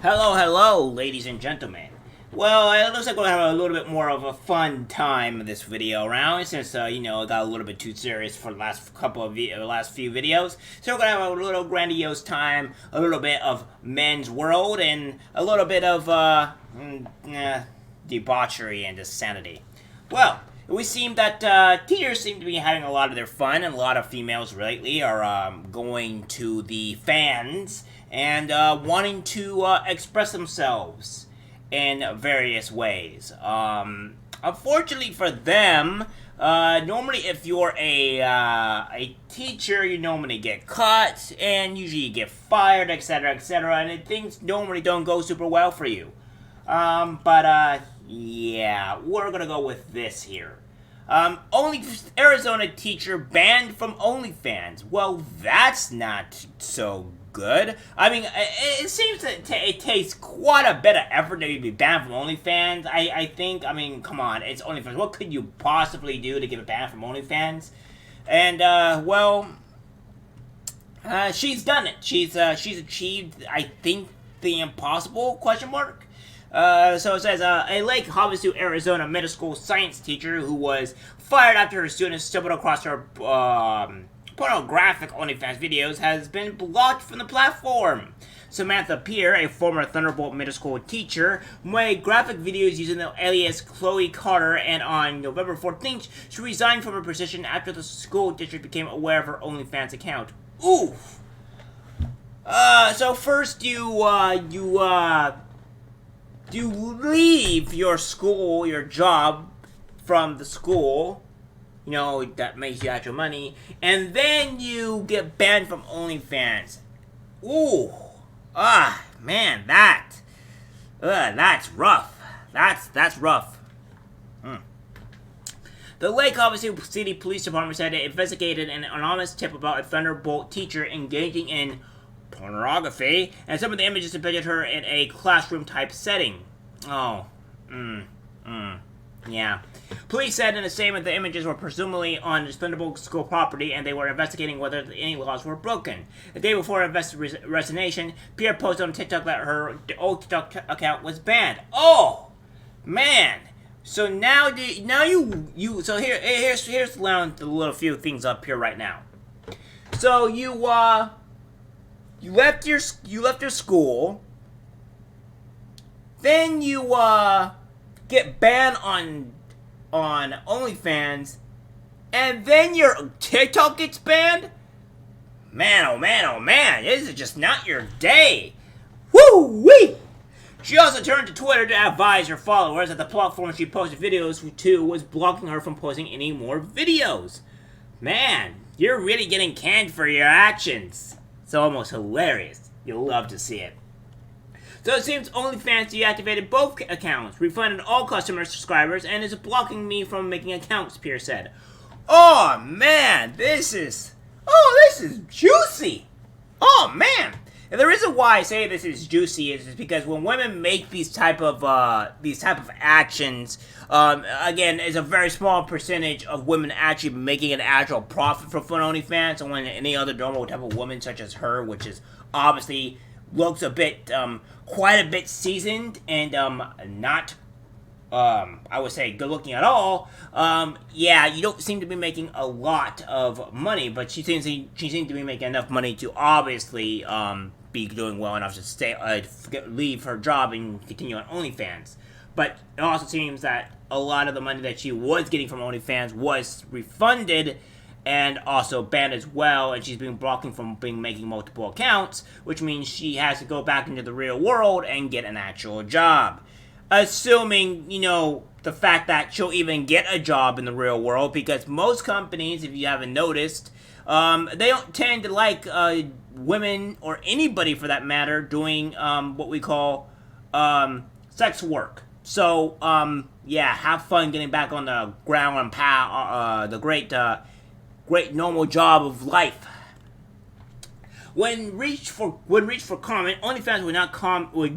Hello, ladies and gentlemen. Well, it looks like we'll have a little bit more of a fun time this video around, since it got a little bit too serious for the last last few videos. So we're gonna have a little grandiose time, a little bit of men's world, and a little bit of debauchery and insanity. Well, we seem that teachers seem to be having a lot of their fun, and a lot of females lately are going to the fans and wanting to express themselves in various ways. Unfortunately for them, normally if you're a teacher, you normally get caught, and usually you get fired, etc., and things normally don't go super well for you. Yeah, we're gonna go with this here. Only Arizona teacher banned from Onlyfans. Well, that's not so good. I mean, it seems that it takes quite a bit of effort to be banned from OnlyFans. I think. I mean, come on, it's OnlyFans. What could you possibly do to get a ban from OnlyFans? And she's done it. She's achieved, I think, the impossible? Question mark. So it says, a Lake Havasu, Arizona middle school science teacher who was fired after her students stumbled across her pornographic OnlyFans videos has been blocked from the platform. Samantha Peer, a former Thunderbolt middle school teacher, made graphic videos using the alias Chloe Carter, and on November 14th, she resigned from her position after the school district became aware of her OnlyFans account. Oof! So first you leave your school, your job from the school, that makes you actual money, and then you get banned from OnlyFans. Ooh. Man, that's rough. That's rough. The Lake Havasu City Police Department said it investigated an anonymous tip about a Thunderbolt teacher engaging in pornography, and some of the images depicted her in a classroom-type setting. Yeah. Police said in a statement the images were presumably on Thunderbolt school property, and they were investigating whether any laws were broken. The day before her resignation, Pierre posted on TikTok that her old TikTok account was banned. Oh, man. So now so here's the little few things up here right now. So you left your school, then you get banned on OnlyFans, and then your TikTok gets banned? Man, oh man, this is just not your day. Woo-wee! She also turned to Twitter to advise her followers that the platform she posted videos to was blocking her from posting any more videos. Man, you're really getting canned for your actions. It's almost hilarious. You'll love to see it. So it seems OnlyFans deactivated both accounts, refunded all customer subscribers, and is blocking me from making accounts, Pierce said. Oh man, this is juicy. Oh man. And the reason why I say this is juicy is because when women make these type of actions, again, it's a very small percentage of women actually making an actual profit from OnlyFans, and when any other normal type of woman such as her, which is obviously looks a bit, quite a bit seasoned and not, I would say, good looking at all. Yeah, you don't seem to be making a lot of money, but she seems to be making enough money to obviously be doing well enough to leave her job and continue on OnlyFans. But it also seems that a lot of the money that she was getting from OnlyFans was refunded and also banned as well, and she's been blocking from making multiple accounts, which means she has to go back into the real world and get an actual job. Assuming, the fact that she'll even get a job in the real world, because most companies, if you haven't noticed, they don't tend to like women, or anybody for that matter, doing what we call sex work. So, yeah, have fun getting back on the ground and the great normal job of life. When reached for comment, OnlyFans would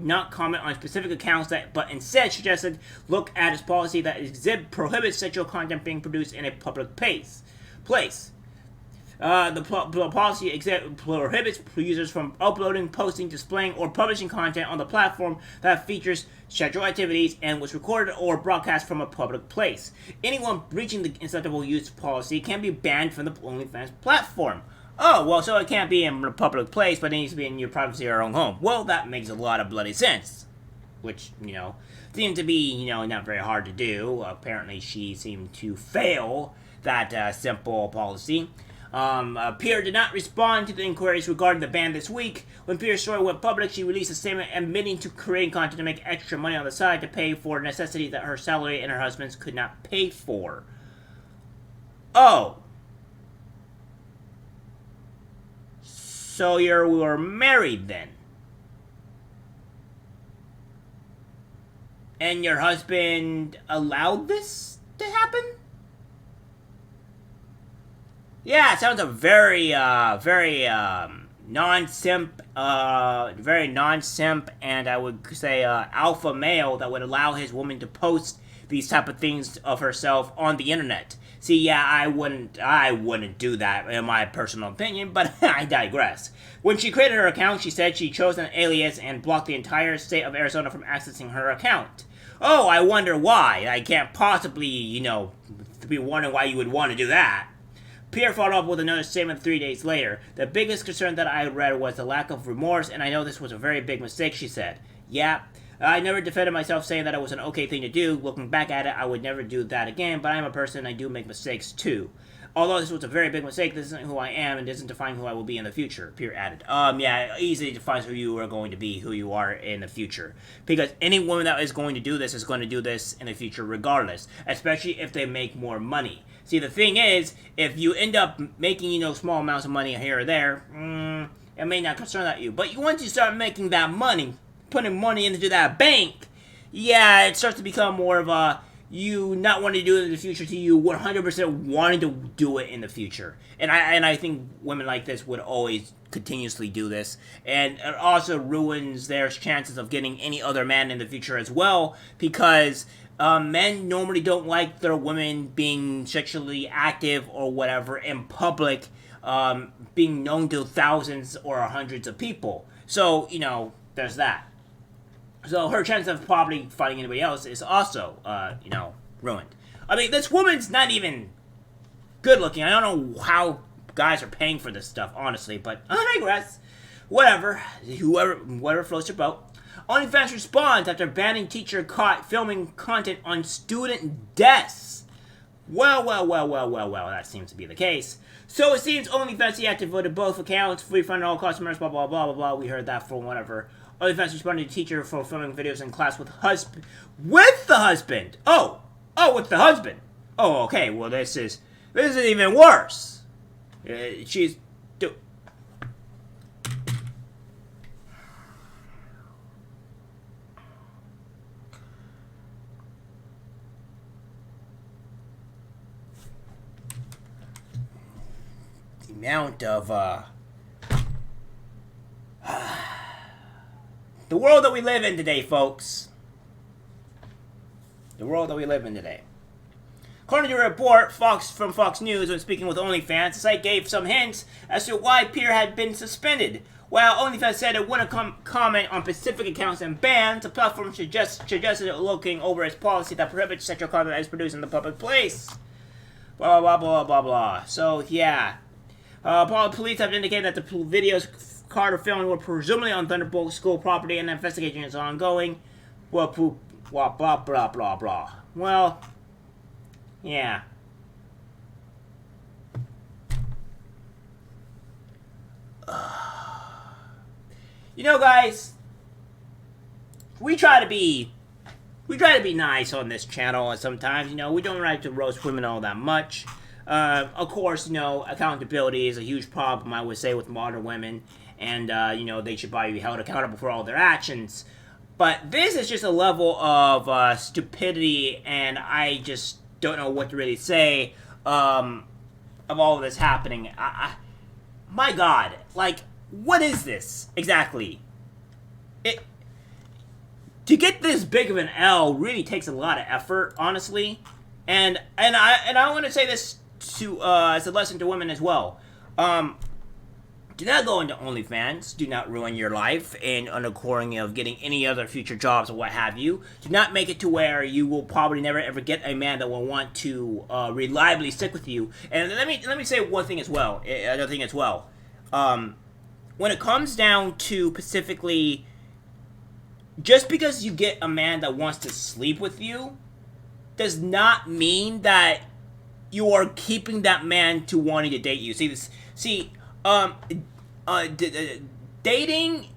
not comment on specific accounts but instead suggested look at its policy that prohibits sexual content being produced in a public place. The policy prohibits users from uploading, posting, displaying, or publishing content on the platform that features sexual activities and was recorded or broadcast from a public place. Anyone breaching the acceptable use policy can be banned from the OnlyFans platform. Oh, well, so it can't be in a public place, but it needs to be in your privacy or own home. Well, that makes a lot of bloody sense. Which, seemed to be, not very hard to do. Apparently, she seemed to fail that simple policy. Pierre did not respond to the inquiries regarding the ban this week. When Pierre's story went public, she released a statement admitting to creating content to make extra money on the side to pay for necessities that her salary and her husband's could not pay for. Oh. So you were married then? And your husband allowed this to happen? Yeah, it sounds a very non-simp, and I would say alpha male that would allow his woman to post these type of things of herself on the internet. See, yeah, I wouldn't do that in my personal opinion, but I digress. When she created her account, she said she chose an alias and blocked the entire state of Arizona from accessing her account. Oh, I wonder why. I can't possibly, be wondering why you would want to do that. Pierre followed up with another statement 3 days later. The biggest concern that I read was the lack of remorse, and I know this was a very big mistake, she said. Yeah, I never defended myself saying that it was an okay thing to do. Looking back at it, I would never do that again, but I'm a person and I do make mistakes too. Although this was a very big mistake, this isn't who I am and doesn't define who I will be in the future, Pierre added. Yeah, easily defines who you are going to be, who you are in the future. Because any woman that is going to do this is going to do this in the future regardless, especially if they make more money. See, the thing is, if you end up making, small amounts of money here or there, it may not concern you. But once you start making that money, putting money into that bank, yeah, it starts to become more of a you not wanting to do it in the future to you 100% wanting to do it in the future. And I think women like this would always continuously do this. And it also ruins their chances of getting any other man in the future as well, because men normally don't like their women being sexually active or whatever in public, being known to thousands or hundreds of people. So, there's that. So her chance of probably finding anybody else is also, ruined. I mean, this woman's not even good looking. I don't know how guys are paying for this stuff, honestly, but I digress. Whatever. Whatever floats your boat. Onlyfans responds after banning teacher caught filming content on student desks. Well, that seems to be the case. So it seems OnlyFans deactivated both accounts, refunded all customers, blah, blah, blah, blah, blah. We heard that from whatever. OnlyFans responded to teacher for filming videos in class with the husband. Oh, with the husband. Oh, okay, well, this is even worse. She's... The amount of, the world that we live in today, folks. The world that we live in today. According to a report from Fox News, when speaking with OnlyFans, the site gave some hints as to why Pierre had been suspended. While OnlyFans said it wouldn't comment on specific accounts and bans, the platform suggested looking over its policy that prohibits sexual content that is produced in the public place. Blah, blah, blah, blah, blah, blah. So, yeah. Police have indicated that the videos Carter filming were presumably on Thunderbolt school property and the investigation is ongoing. Well, blah, blah, blah, blah, blah. Well, yeah. Guys, we try to be nice on this channel, and sometimes, we don't like to roast women all that much. Of course, accountability is a huge problem, I would say, with modern women, and, they should probably be held accountable for all their actions. But this is just a level of stupidity, and I just don't know what to really say of all of this happening. My God, what is this exactly? To get this big of an L really takes a lot of effort, honestly, and I want to say this to as a lesson to women as well. Do not go into Onlyfans. Do not ruin your life in unaccording of getting any other future jobs or what have you. Do not make it to where you will probably never ever get a man that will want to reliably stick with you. And let me say one thing as well. Another thing as well. When it comes down to specifically, just because you get a man that wants to sleep with you, does not mean that you are keeping that man to wanting to date you. Dating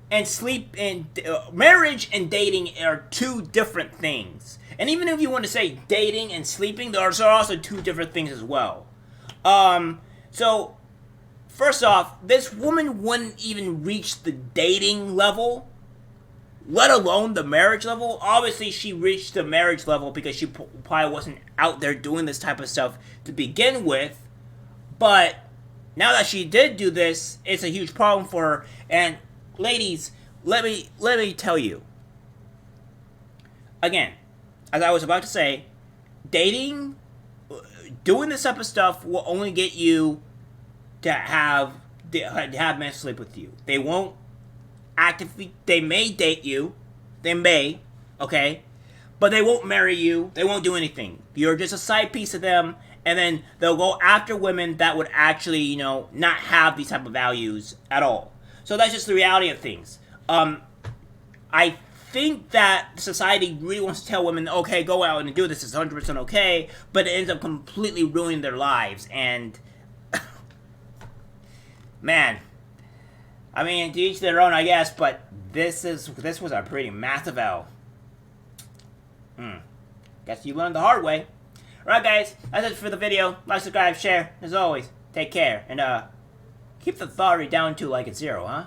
and sleep and marriage and dating are two different things. And even if you want to say dating and sleeping, those are also two different things as well. So first off, this woman wouldn't even reach the dating level, let alone the marriage level. Obviously, she reached the marriage level because she probably wasn't out there doing this type of stuff to begin with. But now that she did do this, it's a huge problem for her. And ladies, let me tell you. Again, as I was about to say, dating, doing this type of stuff will only get you to have men sleep with you. They won't actively, they may date you, they may, okay, but they won't marry you, they won't do anything. You're just a side piece of them, and then they'll go after women that would actually, not have these type of values at all. So that's just the reality of things. I think that society really wants to tell women, okay, go out and do this, it's 100% okay, but it ends up completely ruining their lives, and man, I mean, to each their own, I guess, but this was a pretty massive L. Guess you learned the hard way. Alright guys, that's it for the video. Like, subscribe, share. As always, take care. And keep the authority down to like a 0, huh?